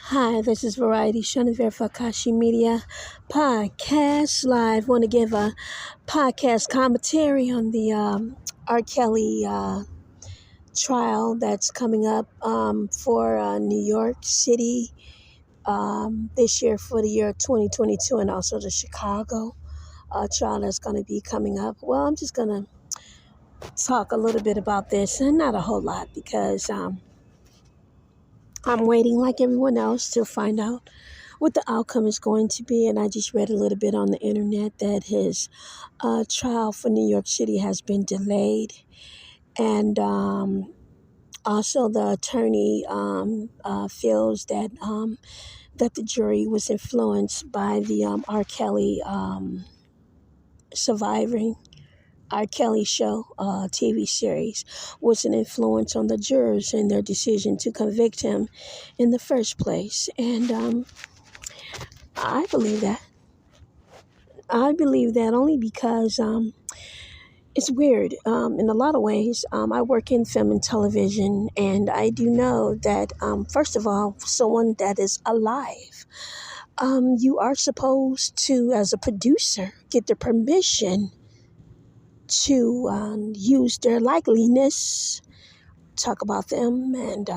Hi, this is Variety CHENEVERT for AKASHI Media Podcast Live. Want to give a podcast commentary on the R. Kelly trial that's coming up for New York City this year for the year 2022, and also the Chicago trial that's going to be coming up. Well, I'm just going to talk a little bit about this, and not a whole lot, because I'm waiting like everyone else to find out what the outcome is going to be. And I just read a little bit on the internet that his trial for New York City has been delayed. And also the attorney feels that the jury was influenced by the surviving R. Kelly show, TV series, was an influence on the jurors and their decision to convict him in the first place. And I believe that. I believe that only because it's weird. In a lot of ways, I work in film and television, and I do know that, first of all, someone that is alive, you are supposed to, as a producer, get the permission to use their likeliness, talk about them, and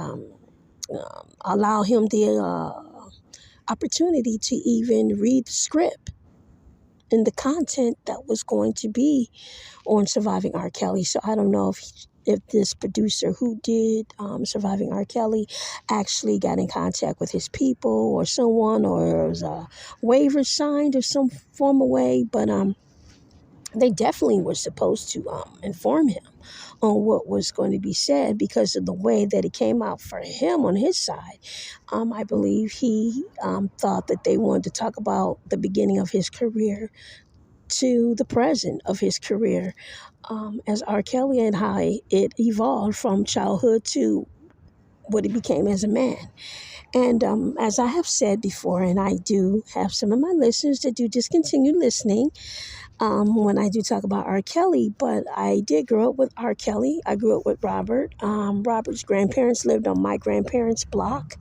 allow him the opportunity to even read the script and the content that was going to be on Surviving R. Kelly. So I don't know if this producer who did Surviving R. Kelly actually got in contact with his people or someone, or was a waiver signed or some form of way, but they definitely were supposed to inform him on what was going to be said, because of the way that it came out for him on his side. I believe he thought that they wanted to talk about the beginning of his career to the present of his career as R. Kelly, and how it evolved from childhood to what he became as a man. And as I have said before, and I do have some of my listeners that do discontinue listening when I do talk about R. Kelly, but I did grow up with R. Kelly. I grew up with Robert. Robert's grandparents lived on my grandparents' block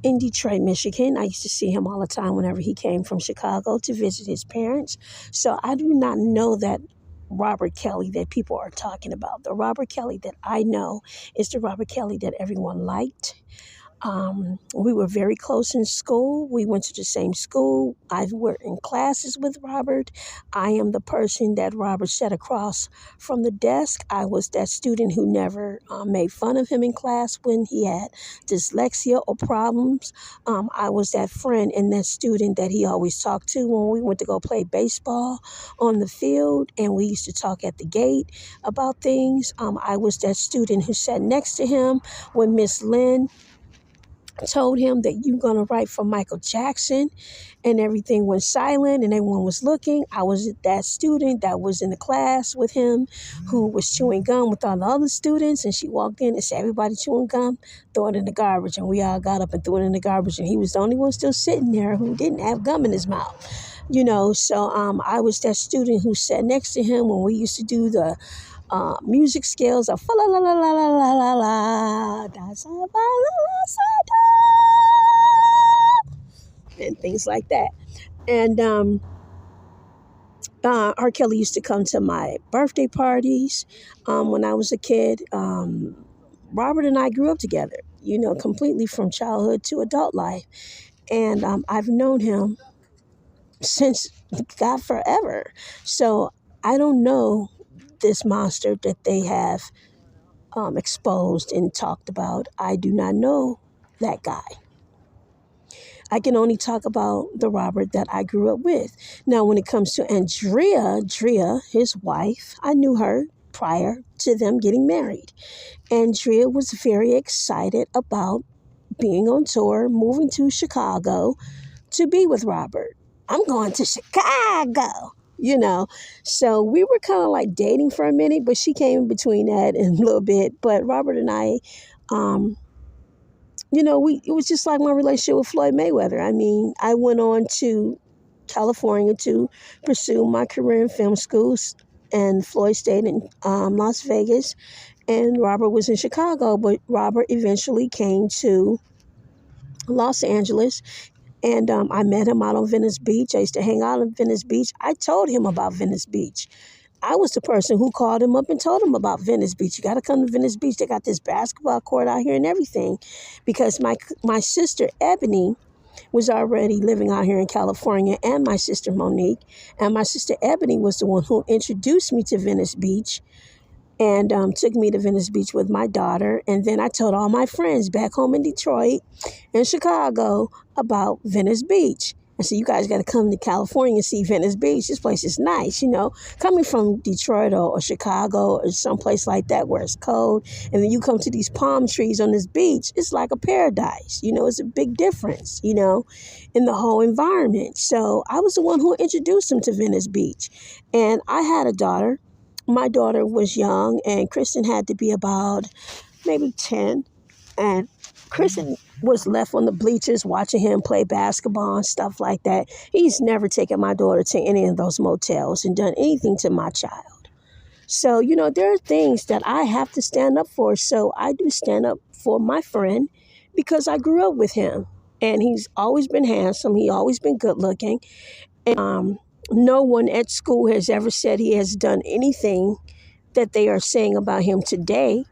in Detroit, Michigan. I used to see him all the time whenever he came from Chicago to visit his parents. So I do not know that Robert Kelly that people are talking about. The Robert Kelly that I know is the Robert Kelly that everyone liked. We were very close in school. We went to the same school. I worked in classes with Robert. I am the person that Robert sat across from the desk. I was that student who never made fun of him in class when he had dyslexia or problems. I was that friend and that student that he always talked to when we went to go play baseball on the field, and we used to talk at the gate about things. I was that student who sat next to him when Miss Lynn told him that you're going to write for Michael Jackson, and everything went silent and everyone was looking. I was that student that was in the class with him who was chewing gum with all the other students, and she walked in and said, "Everybody chewing gum, throw it in the garbage." And we all got up and threw it in the garbage, and he was the only one still sitting there who didn't have gum in his mouth. So I was that student who sat next to him when we used to do the music scales of fa la la la la la la la, that's a and things like that. And R. Kelly used to come to my birthday parties when I was a kid. Robert and I grew up together, completely from childhood to adult life. And I've known him since God forever. So I don't know this monster that they have exposed and talked about. I do not know that guy. I can only talk about the Robert that I grew up with. Now, when it comes to Drea, his wife, I knew her prior to them getting married. And Drea was very excited about being on tour, moving to Chicago to be with Robert. I'm going to Chicago, So we were kind of like dating for a minute, but she came in between that and a little bit. But Robert and I, it was just like my relationship with Floyd Mayweather. I mean, I went on to California to pursue my career in film schools, and Floyd stayed in Las Vegas, and Robert was in Chicago. But Robert eventually came to Los Angeles. And I met him out on Venice Beach. I used to hang out on Venice Beach. I told him about Venice Beach. I was the person who called him up and told him about Venice Beach. You got to come to Venice Beach. They got this basketball court out here and everything. Because my sister, Ebony, was already living out here in California, and my sister, Monique. And my sister, Ebony, was the one who introduced me to Venice Beach and took me to Venice Beach with my daughter. And then I told all my friends back home in Detroit and Chicago about Venice Beach. I said, you guys got to come to California and see Venice Beach. This place is nice, you know. Coming from Detroit or Chicago or someplace like that where it's cold, and then you come to these palm trees on this beach, it's like a paradise. You know, it's a big difference, you know, in the whole environment. So I was the one who introduced him to Venice Beach. And I had a daughter. My daughter was young, and Kristen had to be about maybe 10. And Kristen was left on the bleachers watching him play basketball and stuff like that. He's never taken my daughter to any of those motels and done anything to my child. So, you know, there are things that I have to stand up for. So I do stand up for my friend because I grew up with him. And he's always been handsome. He's always been good looking. And no one at school has ever said he has done anything that they are saying about him today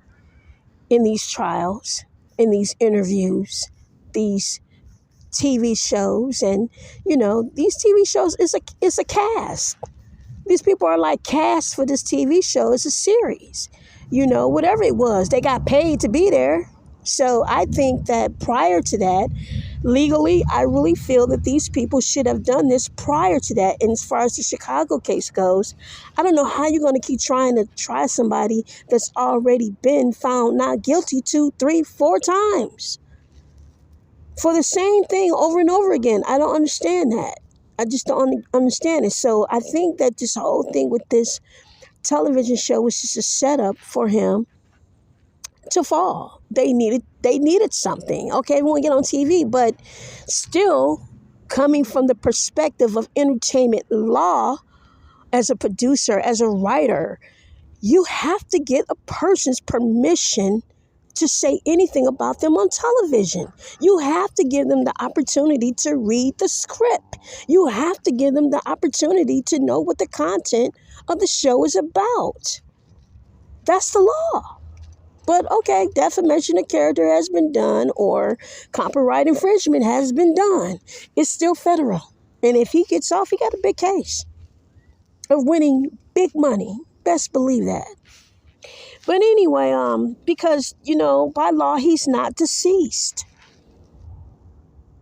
in these trials, in these interviews, these TV shows. And, you know, these TV shows is a cast. These people are like cast for this TV show. It's a series. You know, whatever it was, they got paid to be there. So I think that prior to that, legally, I really feel that these people should have done this prior to that. And as far as the Chicago case goes, I don't know how you're going to keep trying to try somebody that's already been found not guilty 2, 3, 4 times for the same thing over and over again. I don't understand that. I just don't understand it. So I think that this whole thing with this television show was just a setup for him to fall. They needed something. Okay, we want to get on TV, but still coming from the perspective of entertainment law, as a producer, as a writer, you have to get a person's permission to say anything about them on television. You have to give them the opportunity to read the script. You have to give them the opportunity to know what the content of the show is about. That's the law. But okay, defamation of character has been done or copyright infringement has been done. It's still federal. And if he gets off, he got a big case of winning big money. Best believe that. But anyway, because, you know, by law, he's not deceased.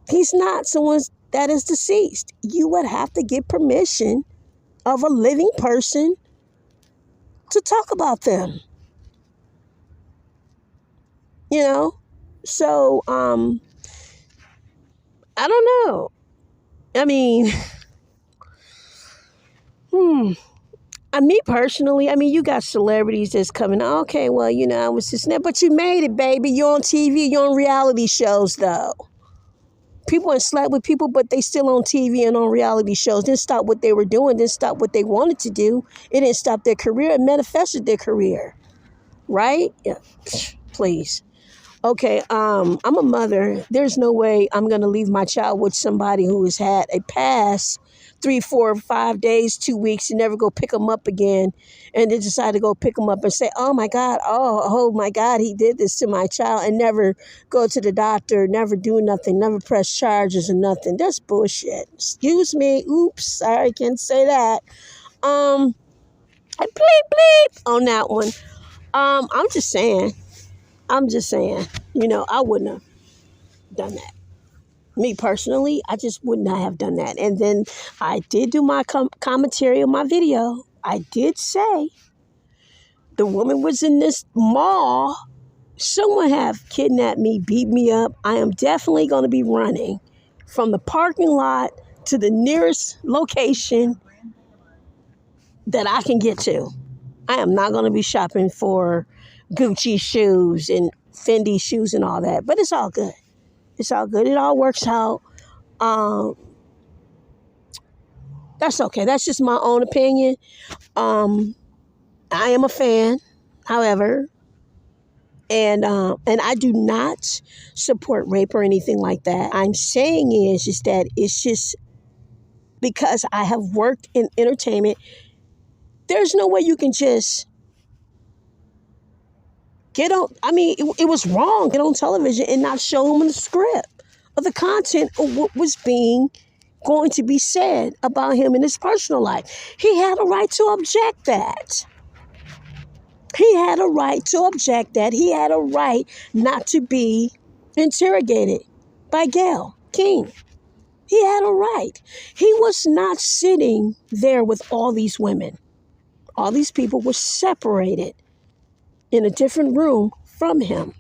He's not someone that is deceased. You would have to get permission of a living person to talk about them. You know? So, I don't know. I mean, me personally, I mean, you got celebrities that's coming. Okay, well, you know, I was just, but you made it, baby. You're on TV. You're on reality shows, though. People ain't slept with people, but they still on TV and on reality shows. Didn't stop what they were doing. Didn't stop what they wanted to do. It didn't stop their career. It manifested their career. Right? Yeah. Please. Okay, I'm a mother. There's no way I'm going to leave my child with somebody who has had a past 3, 4, 5 days, 2 weeks, and never go pick them up again, and then decide to go pick them up and say, oh my God, he did this to my child, and never go to the doctor, never do nothing, never press charges or nothing. That's bullshit. Excuse me. Oops. Sorry, I can't say that. I bleep on that one. I'm just saying, you know, I wouldn't have done that. Me personally, I just would not have done that. And then I did do my commentary on my video. I did say the woman was in this mall. Someone have kidnapped me, beat me up. I am definitely going to be running from the parking lot to the nearest location that I can get to. I am not going to be shopping for Gucci shoes and Fendi shoes and all that. But it's all good. It's all good. It all works out. That's okay. That's just my own opinion. I am a fan. However, And I do not support rape or anything like that. I'm saying is that it's just because I have worked in entertainment. There's no way you can just get on. I mean, it was wrong. Get on television and not show him the script of the content of what was being going to be said about him in his personal life. He had a right to object that. He had a right to object that. He had a right not to be interrogated by Gayle King. He had a right. He was not sitting there with all these women. All these people were separated in a different room from him.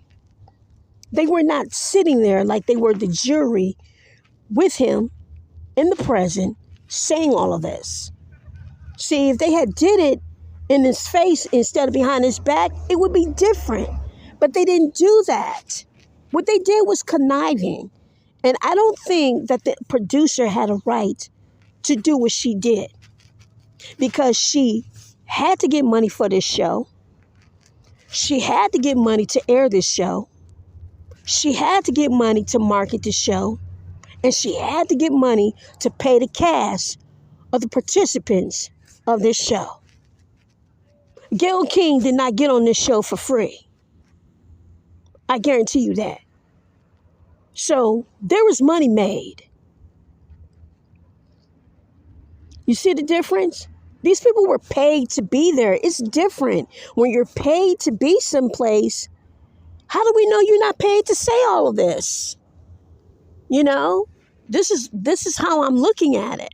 They were not sitting there like they were the jury with him in the present saying all of this. See, if they had did it in his face instead of behind his back, it would be different. But they didn't do that. What they did was conniving. And I don't think that the producer had a right to do what she did, because she had to get money for this show. She had to get money to air this show. She had to get money to market the show. And she had to get money to pay the cast of the participants of this show. Gayle King did not get on this show for free. I guarantee you that. So there was money made. You see the difference? These people were paid to be there. It's different when you're paid to be someplace. How do we know you're not paid to say all of this? You know, this is how I'm looking at it.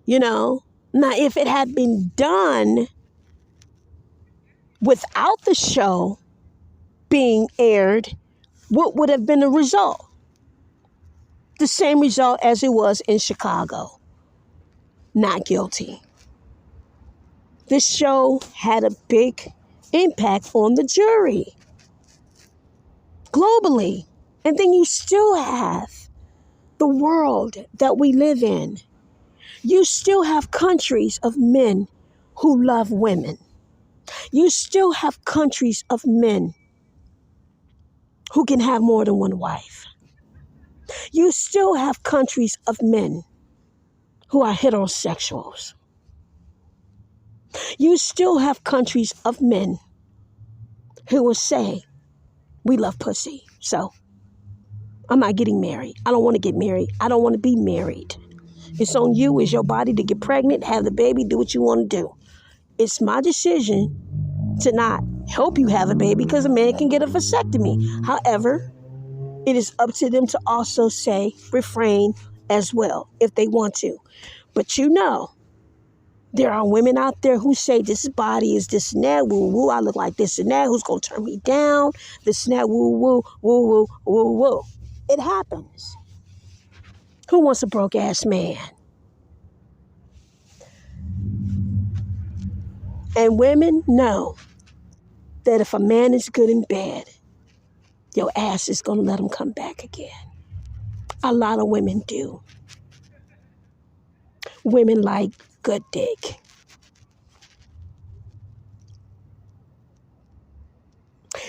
You know, now if it had been done without the show being aired, what would have been the result? The same result as it was in Chicago. Not guilty. This show had a big impact on the jury globally. And then you still have the world that we live in. You still have countries of men who love women. You still have countries of men who can have more than one wife. You still have countries of men who are heterosexuals. You still have countries of men who will say, we love pussy, so I'm not getting married. I don't want to get married. I don't want to be married. It's on you. It's your body to get pregnant, have the baby, do what you want to do. It's my decision to not help you have a baby because a man can get a vasectomy. However, it is up to them to also say refrain as well if they want to. But you know, there are women out there who say this body is this and that, woo woo, I look like this and that, who's going to turn me down, this and that, woo woo, woo woo, woo woo. It happens. Who wants a broke ass man? And women know that if a man is good in bed, your ass is going to let him come back again. A lot of women do. Women like good dick.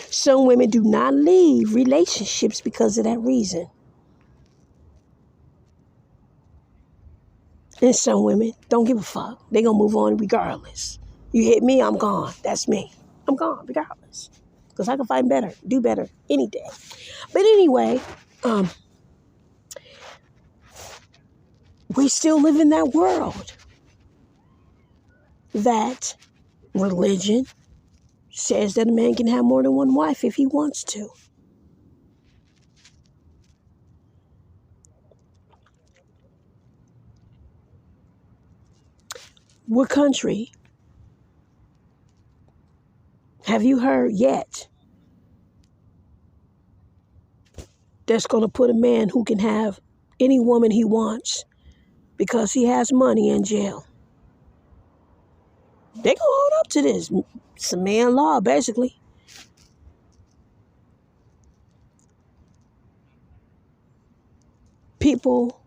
Some women do not leave relationships because of that reason. And some women don't give a fuck. They're going to move on regardless. You hit me, I'm gone. That's me. I'm gone regardless. Because I can find better, do better any day. But anyway, we still live in that world that religion says that a man can have more than one wife if he wants to. What country have you heard yet that's going to put a man who can have any woman he wants because he has money in jail? They gonna hold up to this. It's a man law, basically. People,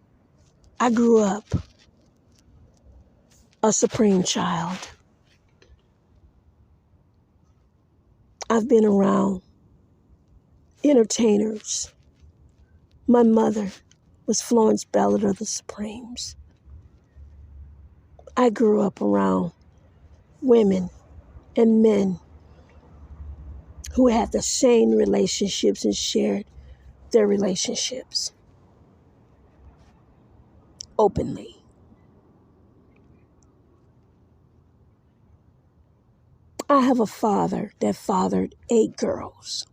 I grew up a supreme child. I've been around entertainers. My mother was Florence Ballard of the Supremes. I grew up around women and men who had the same relationships and shared their relationships openly. I have a father that fathered 8 girls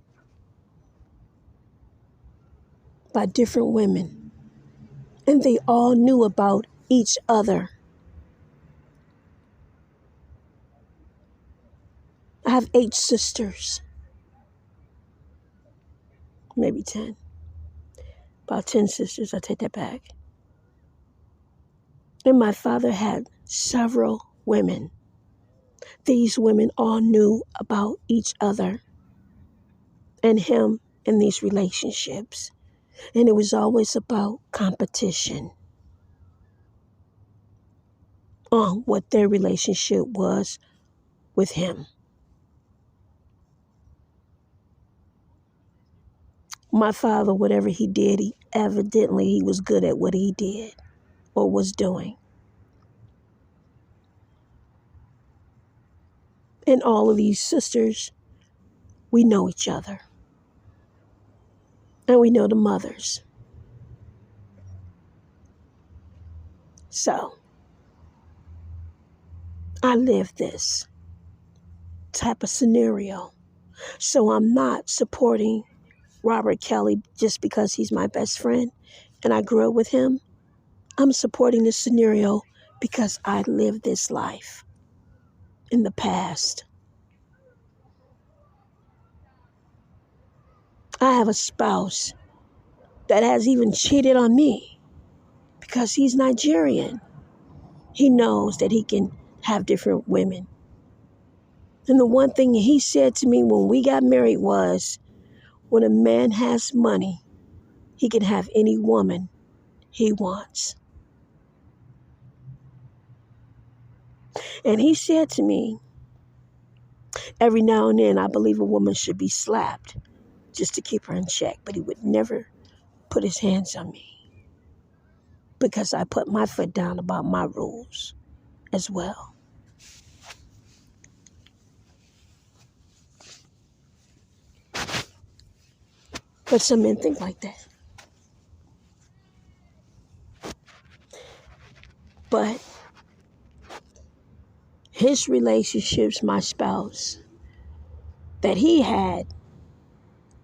by different women, and they all knew about each other. I have 8 sisters, maybe 10. About 10 sisters, I take that back. And my father had several women. These women all knew about each other and him in these relationships. And it was always about competition on what their relationship was with him. My father, whatever he did, he was good at what he did or was doing. And all of these sisters, we know each other. And we know the mothers. So, I live this type of scenario. So I'm not supporting Robert Kelly just because he's my best friend and I grew up with him. I'm supporting this scenario because I lived this life in the past. I have a spouse that has even cheated on me because he's Nigerian. He knows that he can have different women. And the one thing he said to me when we got married was, when a man has money, he can have any woman he wants. And he said to me, every now and then, I believe a woman should be slapped just to keep her in check, but he would never put his hands on me because I put my foot down about my rules as well. But some men think like that. But his relationships, my spouse, that he had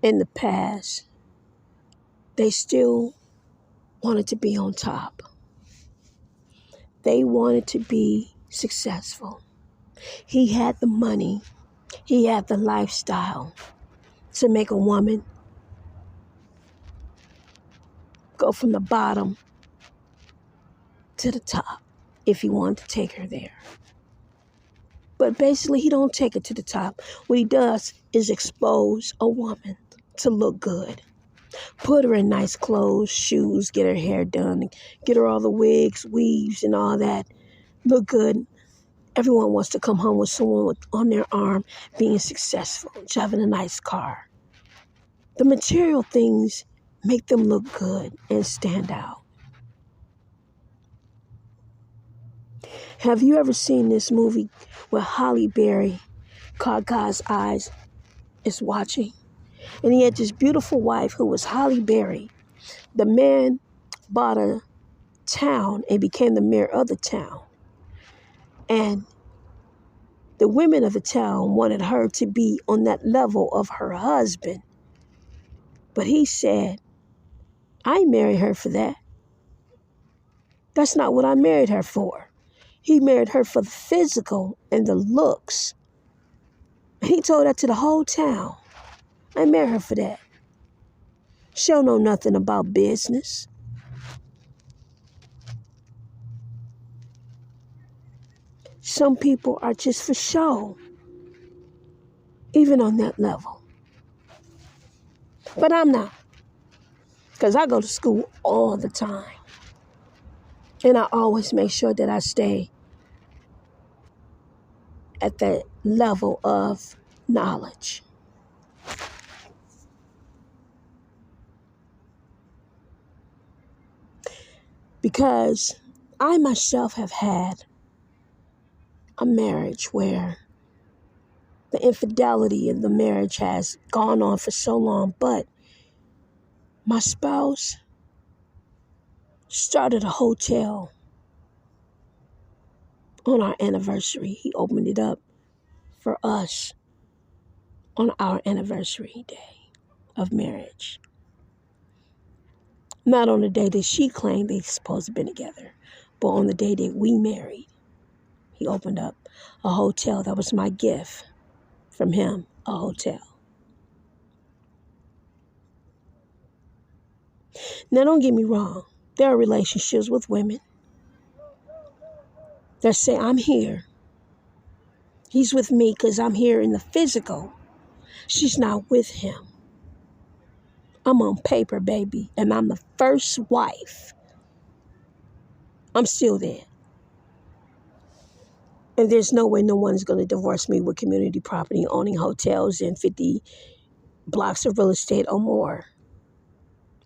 in the past, they still wanted to be on top. They wanted to be successful. He had the money. He had the lifestyle to make a woman go from the bottom to the top if he wanted to take her there. But basically, he don't take it to the top. What he does is expose a woman to look good. Put her in nice clothes, shoes, get her hair done, get her all the wigs, weaves, and all that. Look good. Everyone wants to come home with someone on their arm being successful, driving a nice car. The material things make them look good and stand out. Have you ever seen this movie with Halle Berry called God's Eyes is Watching? And he had this beautiful wife who was Halle Berry. The man bought a town and became the mayor of the town. And the women of the town wanted her to be on that level of her husband. But he said, I ain't married her for that. That's not what I married her for. He married her for the physical and the looks. And he told that to the whole town. I married her for that. She don't know nothing about business. Some people are just for show, even on that level. But I'm not, because I go to school all the time. And I always make sure that I stay at that level of knowledge. because I myself have had a marriage where the infidelity in the marriage has gone on for so long, but my spouse started a hotel on our anniversary. He opened it up for us on our anniversary day of marriage. Not on the day that she claimed they supposed to have been together, but on the day that we married. He opened up a hotel. That was my gift from him, a hotel. Now, don't get me wrong. There are relationships with women that say, I'm here. He's with me because I'm here in the physical. She's not with him. I'm on paper, baby, and I'm the first wife. I'm still there. And there's no way no one's going to divorce me with community property, owning hotels and 50 blocks of real estate or more,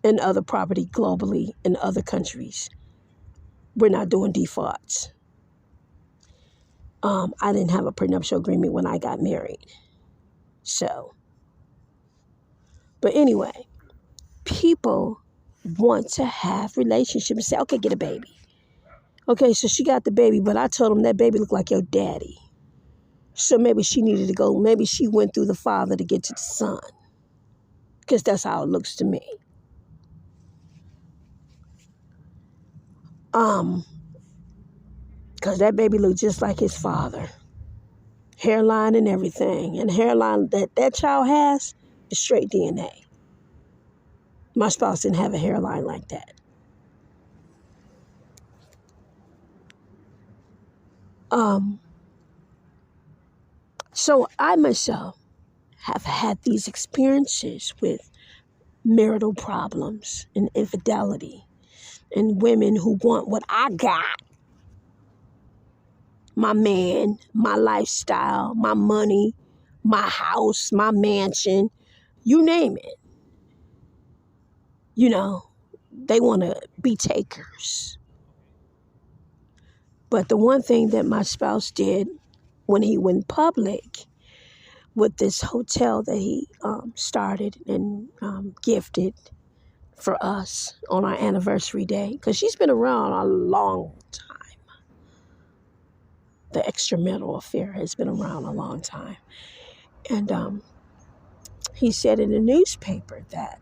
and other property globally in other countries. We're not doing defaults. I didn't have a prenuptial agreement when I got married. So, but anyway, people want to have relationships and say, okay, get a baby. Okay, so she got the baby, but I told him that baby looked like your daddy. So maybe she needed to go, maybe she went through the father to get to the son. Because that's how it looks to me. Because that baby looked just like his father. Hairline and everything. And hairline that child has is straight DNA. My spouse didn't have a hairline like that. So I myself have had these experiences with marital problems and infidelity and women who want what I got. My man, my lifestyle, my money, my house, my mansion, you name it. You know, they want to be takers. But the one thing that my spouse did when he went public with this hotel that he started and gifted for us on our anniversary day, because she's been around a long time. The extramarital affair has been around a long time. And he said in the newspaper that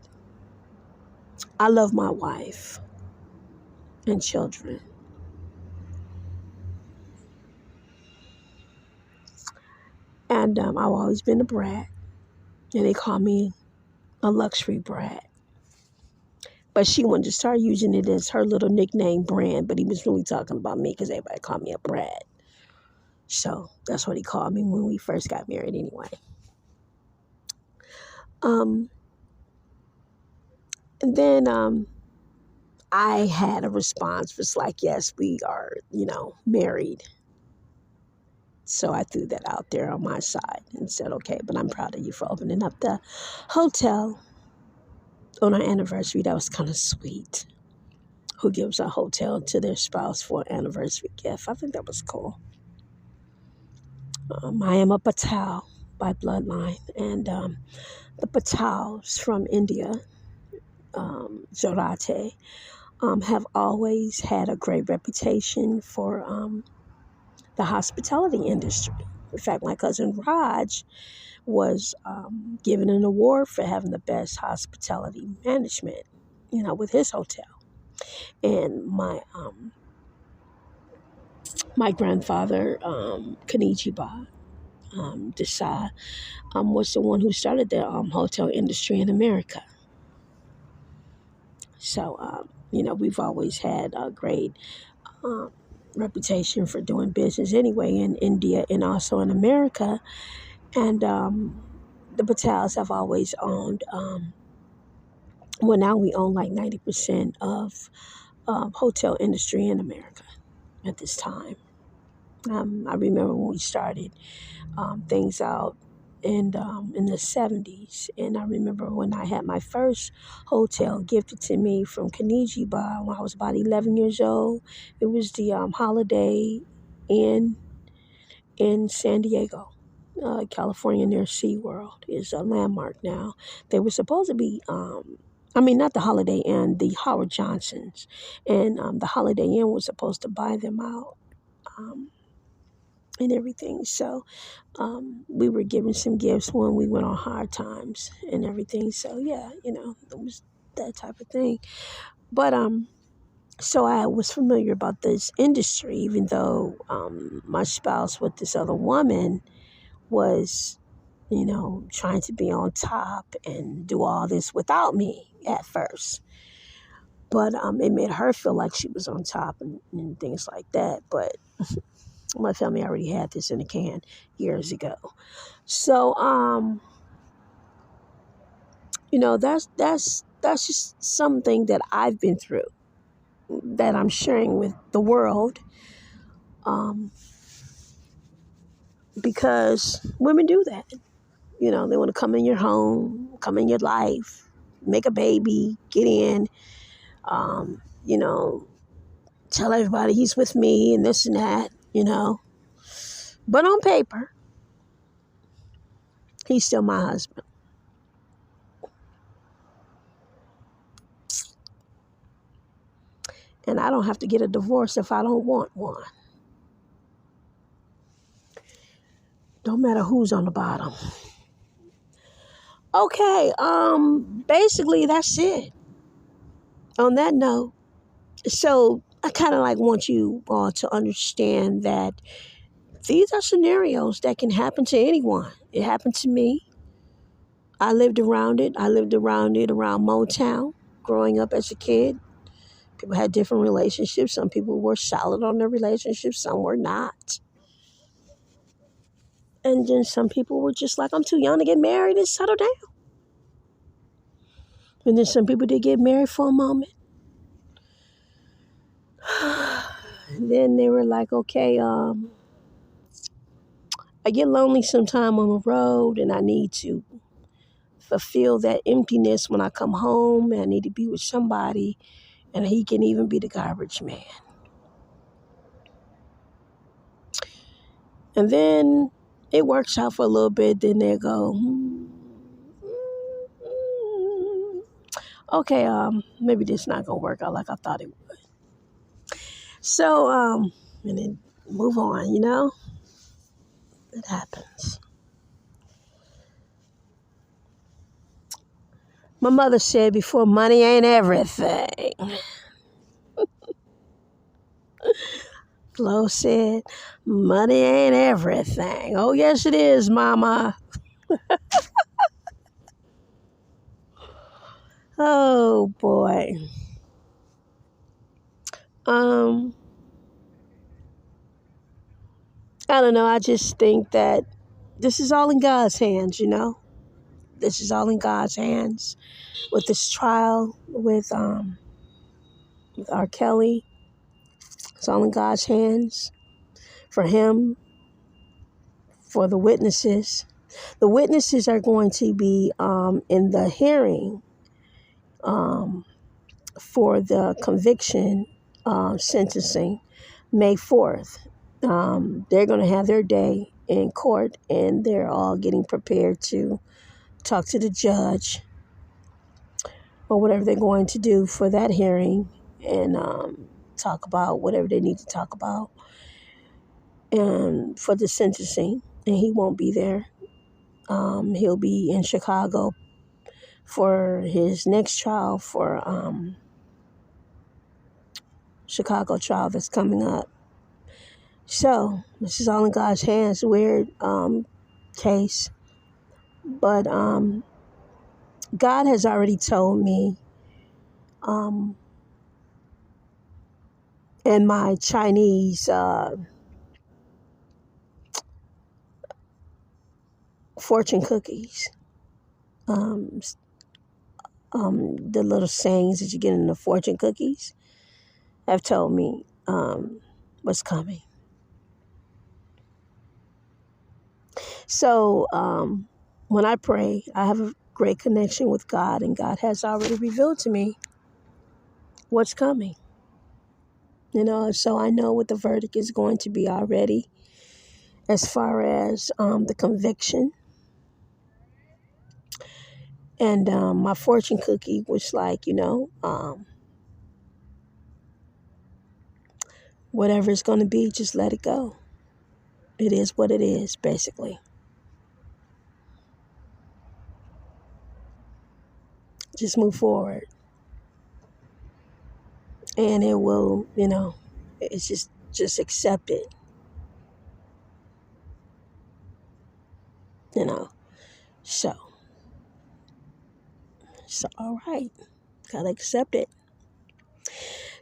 I love my wife and children. And I've always been a brat. And they call me a luxury brat. But she wanted to start using it as her little nickname brand, but he was really talking about me because everybody called me a brat. So that's what he called me when we first got married anyway. And then I had a response was like, yes, we are, married. So I threw that out there on my side and said, okay, but I'm proud of you for opening up the hotel on our anniversary. That was kind of sweet. Who gives a hotel to their spouse for an anniversary gift? I think that was cool. I am a Patel by bloodline, and the Patels from India, Zorate, have always had a great reputation for the hospitality industry. In fact, my cousin Raj was given an award for having the best hospitality management, with his hotel. And my grandfather, Kanichiba Desai, was the one who started the hotel industry in America. So, we've always had a great reputation for doing business anyway in India and also in America. And the Patels have always owned, now we own like 90% of hotel industry in America at this time. I remember when we started things out in the 70s. And I remember when I had my first hotel gifted to me from Kaniji Bar when I was about 11 years old. It was the Holiday Inn in San Diego, California, near SeaWorld. Is a landmark now. They were supposed to be, I mean, not the Holiday Inn, the Howard Johnsons. And the Holiday Inn was supposed to buy them out um, and everything. So we were given some gifts when we went on hard times and everything. So yeah, it was that type of thing. But so I was familiar about this industry, even though my spouse with this other woman was, trying to be on top and do all this without me at first. But it made her feel like she was on top and things like that. But my family already had this in a can years ago. So that's just something that I've been through that I'm sharing with the world, um, because women do that. They want to come in your home, come in your life, make a baby, get in, um, you know, tell everybody he's with me and this and that. But on paper, he's still my husband. And I don't have to get a divorce if I don't want one. Don't matter who's on the bottom. Okay, basically that's it. On that note, so I kind of like want you all to understand that these are scenarios that can happen to anyone. It happened to me. I lived around it. I lived around it around Motown growing up as a kid. People had different relationships. Some people were solid on their relationships, some were not. And then some people were just like, I'm too young to get married and settle down. And then some people did get married for a moment. And then they were like, okay, I get lonely sometime on the road and I need to fulfill that emptiness when I come home. And I need to be with somebody, and he can even be the garbage man. And then it works out for a little bit. Then they go, okay, maybe this not gonna work out like I thought it would. So, and then move on. It happens. My mother said before, money ain't everything. Flo said, money ain't everything. Oh, yes, it is, Mama. Oh, boy. Um, I don't know. I just think that this is all in God's hands. This is all in God's hands. With this trial with R. Kelly, it's all in God's hands. For him, for the witnesses. The witnesses are going to be in the hearing um, for the conviction sentencing May 4th. They're going to have their day in court, and they're all getting prepared to talk to the judge or whatever they're going to do for that hearing, and talk about whatever they need to talk about and for the sentencing. And he won't be there. He'll be in Chicago for his next trial, for Chicago trial that's coming up. So this is all in God's hands. Weird case, but God has already told me, and my Chinese fortune cookies, um, the little sayings that you get in the fortune cookies, have told me what's coming. So when I pray, I have a great connection with God, and God has already revealed to me what's coming. So I know what the verdict is going to be already as far as the conviction. And my fortune cookie was like, whatever it's going to be, just let it go. It is what it is, basically. Just move forward. And it will, it's just accept it. So all right. Gotta accept it.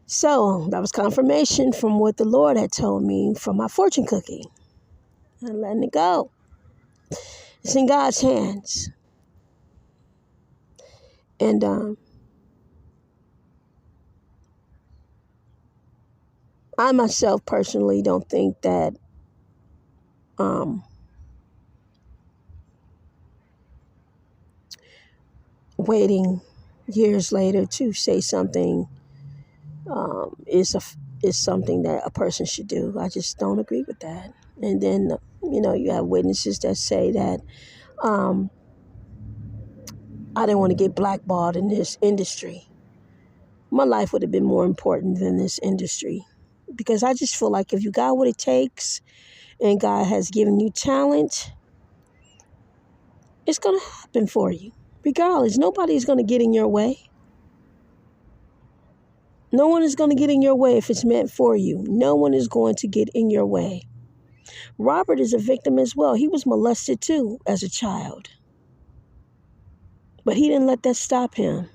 So that was confirmation from what the Lord had told me from my fortune cookie. I'm letting it go. It's in God's hands. And I myself personally don't think that waiting years later to say something is something that a person should do. I just don't agree with that. And then you have witnesses that say that I didn't want to get blackballed in this industry. My life would have been more important than this industry, because I just feel like if you got what it takes and God has given you talent, it's going to happen for you. Regardless, nobody's going to get in your way. No one is going to get in your way if it's meant for you. No one is going to get in your way. Robert is a victim as well. He was molested too as a child. But he didn't let that stop him.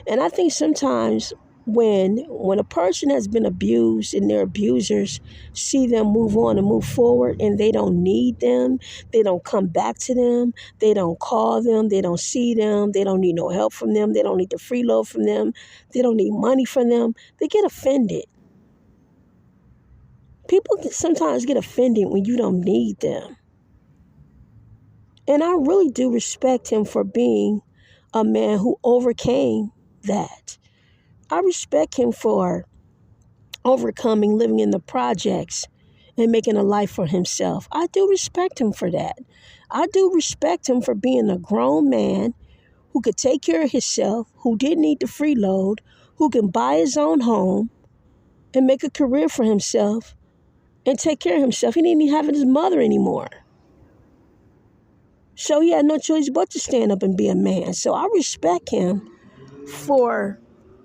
And I think sometimes when a person has been abused and their abusers see them move on and move forward and they don't need them, they don't come back to them, they don't call them, they don't see them, they don't need no help from them, they don't need the freeload from them, they don't need money from them, they get offended. People sometimes get offended when you don't need them. And I really do respect him for being a man who overcame that. I respect him for overcoming living in the projects and making a life for himself. I do respect him for that. I do respect him for being a grown man who could take care of himself, who didn't need the freeload, who can buy his own home and make a career for himself and take care of himself. He didn't even have his mother anymore. So he had no choice but to stand up and be a man. So I respect him for